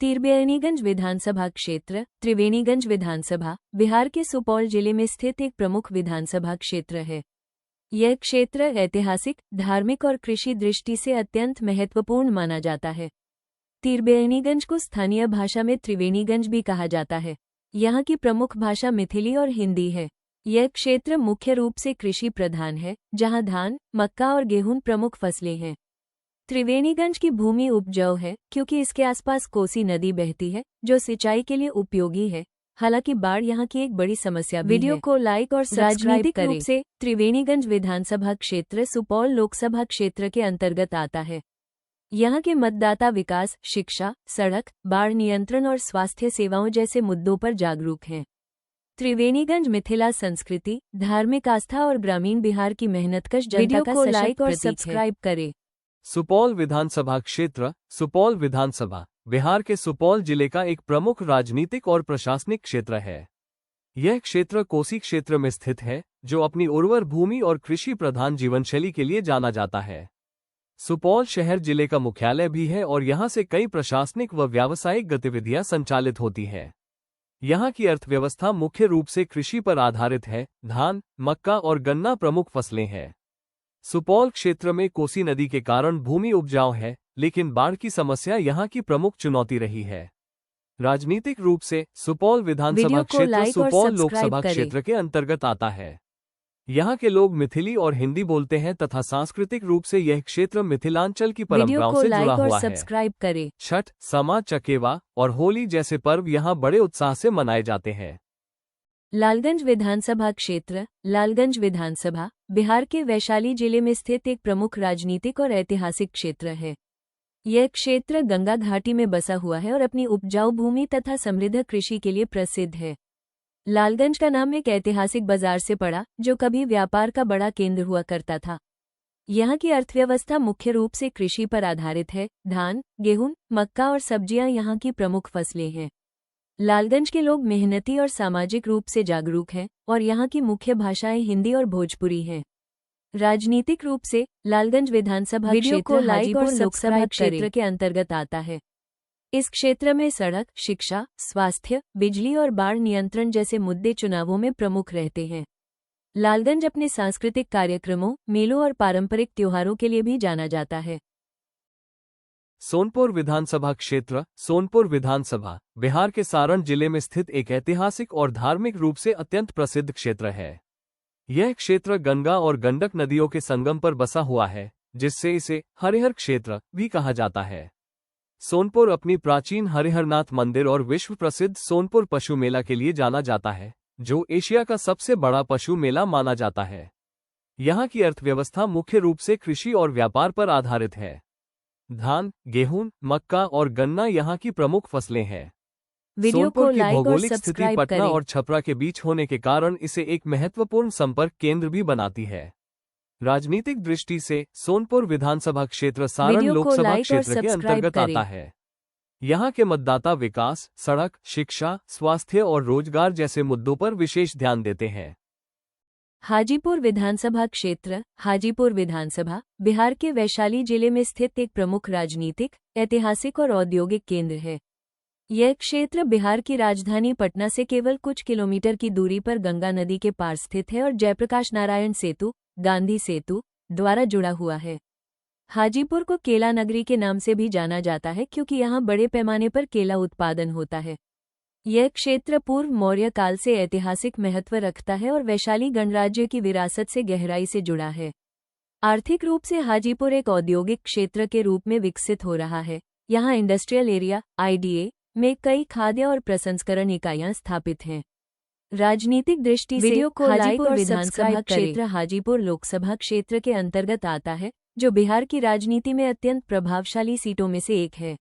त्रिवेणीगंज विधानसभा क्षेत्र त्रिवेणीगंज विधानसभा बिहार के सुपौल जिले में स्थित एक प्रमुख विधानसभा क्षेत्र है। यह क्षेत्र ऐतिहासिक, धार्मिक और कृषि दृष्टि से अत्यंत महत्वपूर्ण माना जाता है। त्रिवेणीगंज को स्थानीय भाषा में त्रिवेणीगंज भी कहा जाता है। यहाँ की प्रमुख भाषा मिथिली और हिंदी है। यह क्षेत्र मुख्य रूप से कृषि प्रधान है, जहाँ धान, मक्का और गेहूं प्रमुख फसलें हैं। त्रिवेणीगंज की भूमि उपजाऊ है क्योंकि इसके आसपास कोसी नदी बहती है, जो सिंचाई के लिए उपयोगी है। हालांकि बाढ़ यहाँ की एक बड़ी समस्या भी है। वीडियो को लाइक और सब्सक्राइब करें। रूप से त्रिवेणीगंज विधानसभा क्षेत्र सुपौल लोकसभा क्षेत्र के अंतर्गत आता है। यहाँ के मतदाता विकास, शिक्षा, सड़क, बाढ़ नियंत्रण और स्वास्थ्य सेवाओं जैसे मुद्दों पर जागरूक हैं। त्रिवेणीगंज मिथिला संस्कृति, धार्मिक आस्था और ग्रामीण बिहार की मेहनतकश जनता का लाइक और सब्सक्राइब करें। सुपौल विधानसभा क्षेत्र सुपौल विधानसभा बिहार के सुपौल जिले का एक प्रमुख राजनीतिक और प्रशासनिक क्षेत्र है। यह क्षेत्र कोसी क्षेत्र में स्थित है, जो अपनी उर्वर भूमि और कृषि प्रधान जीवनशैली के लिए जाना जाता है। सुपौल शहर जिले का मुख्यालय भी है और यहाँ से कई प्रशासनिक व व्यावसायिक गतिविधियां संचालित होती है। यहाँ की अर्थव्यवस्था मुख्य रूप से कृषि पर आधारित है। धान, मक्का और गन्ना प्रमुख फसलें हैं। सुपौल क्षेत्र में कोसी नदी के कारण भूमि उपजाऊ है, लेकिन बाढ़ की समस्या यहाँ की प्रमुख चुनौती रही है। राजनीतिक रूप से सुपौल विधानसभा क्षेत्र सुपौल लोकसभा क्षेत्र के अंतर्गत आता है। यहाँ के लोग मिथिली और हिंदी बोलते हैं तथा सांस्कृतिक रूप से यह क्षेत्र मिथिलांचल की परंपराओं से जुड़ा हुआ है। छठ, समा, चकेवा और होली जैसे पर्व यहाँ बड़े उत्साह से मनाए जाते हैं। लालगंज विधानसभा क्षेत्र लालगंज विधानसभा बिहार के वैशाली जिले में स्थित एक प्रमुख राजनीतिक और ऐतिहासिक क्षेत्र है। यह क्षेत्र गंगा घाटी में बसा हुआ है और अपनी उपजाऊ भूमि तथा समृद्ध कृषि के लिए प्रसिद्ध है। लालगंज का नाम एक ऐतिहासिक बाजार से पड़ा, जो कभी व्यापार का बड़ा केंद्र हुआ करता था। यहाँ की अर्थव्यवस्था मुख्य रूप से कृषि पर आधारित है। धान, गेहूं, मक्का और सब्जियां यहाँ की प्रमुख फसलें हैं। लालगंज के लोग मेहनती और सामाजिक रूप से जागरूक हैं और यहाँ की मुख्य भाषाएं हिंदी और भोजपुरी हैं। राजनीतिक रूप से लालगंज विधानसभा क्षेत्र हाजीपुर लोकसभा क्षेत्र के अंतर्गत आता है। इस क्षेत्र में सड़क, शिक्षा, स्वास्थ्य, बिजली और बाढ़ नियंत्रण जैसे मुद्दे चुनावों में प्रमुख रहते हैं। लालगंज अपने सांस्कृतिक कार्यक्रमों, मेलों और पारंपरिक त्योहारों के लिए भी जाना जाता है। सोनपुर विधानसभा क्षेत्र सोनपुर विधानसभा बिहार के सारण जिले में स्थित एक ऐतिहासिक और धार्मिक रूप से अत्यंत प्रसिद्ध क्षेत्र है। यह क्षेत्र गंगा और गंडक नदियों के संगम पर बसा हुआ है, जिससे इसे हरिहर क्षेत्र भी कहा जाता है। सोनपुर अपनी प्राचीन हरिहरनाथ मंदिर और विश्व प्रसिद्ध सोनपुर पशु मेला के लिए जाना जाता है, जो एशिया का सबसे बड़ा पशु मेला माना जाता है। यहाँ की अर्थव्यवस्था मुख्य रूप से कृषि और व्यापार पर आधारित है। धान, गेहूं, मक्का और गन्ना यहाँ की प्रमुख फसलें हैं। सोनपुर की भौगोलिक स्थिति पटना और छपरा के बीच होने के कारण इसे एक महत्वपूर्ण संपर्क केंद्र भी बनाती है। राजनीतिक दृष्टि से सोनपुर विधानसभा क्षेत्र सारण लोकसभा क्षेत्र के अंतर्गत आता है। यहाँ के मतदाता विकास, सड़क, शिक्षा, स्वास्थ्य और रोजगार जैसे मुद्दों पर विशेष ध्यान देते हैं। हाजीपुर विधानसभा क्षेत्र हाजीपुर विधानसभा बिहार के वैशाली जिले में स्थित एक प्रमुख राजनीतिक, ऐतिहासिक और औद्योगिक केंद्र है। यह क्षेत्र बिहार की राजधानी पटना से केवल कुछ किलोमीटर की दूरी पर गंगा नदी के पार स्थित है और जयप्रकाश नारायण सेतु, गांधी सेतु द्वारा जुड़ा हुआ है। हाजीपुर को केला नगरी के नाम से भी जाना जाता है क्योंकि यहाँ बड़े पैमाने पर केला उत्पादन होता है। यह क्षेत्र पूर्व मौर्य काल से ऐतिहासिक महत्व रखता है और वैशाली गणराज्य की विरासत से गहराई से जुड़ा है। आर्थिक रूप से हाजीपुर एक औद्योगिक क्षेत्र के रूप में विकसित हो रहा है। यहाँ इंडस्ट्रियल एरिया IDA में कई खाद्य और प्रसंस्करण इकाइयां स्थापित हैं। राजनीतिक दृष्टि से हाजीपुर विधानसभा क्षेत्र हाजीपुर लोकसभा क्षेत्र के अंतर्गत आता है, जो बिहार की राजनीति में अत्यंत प्रभावशाली सीटों में से एक है।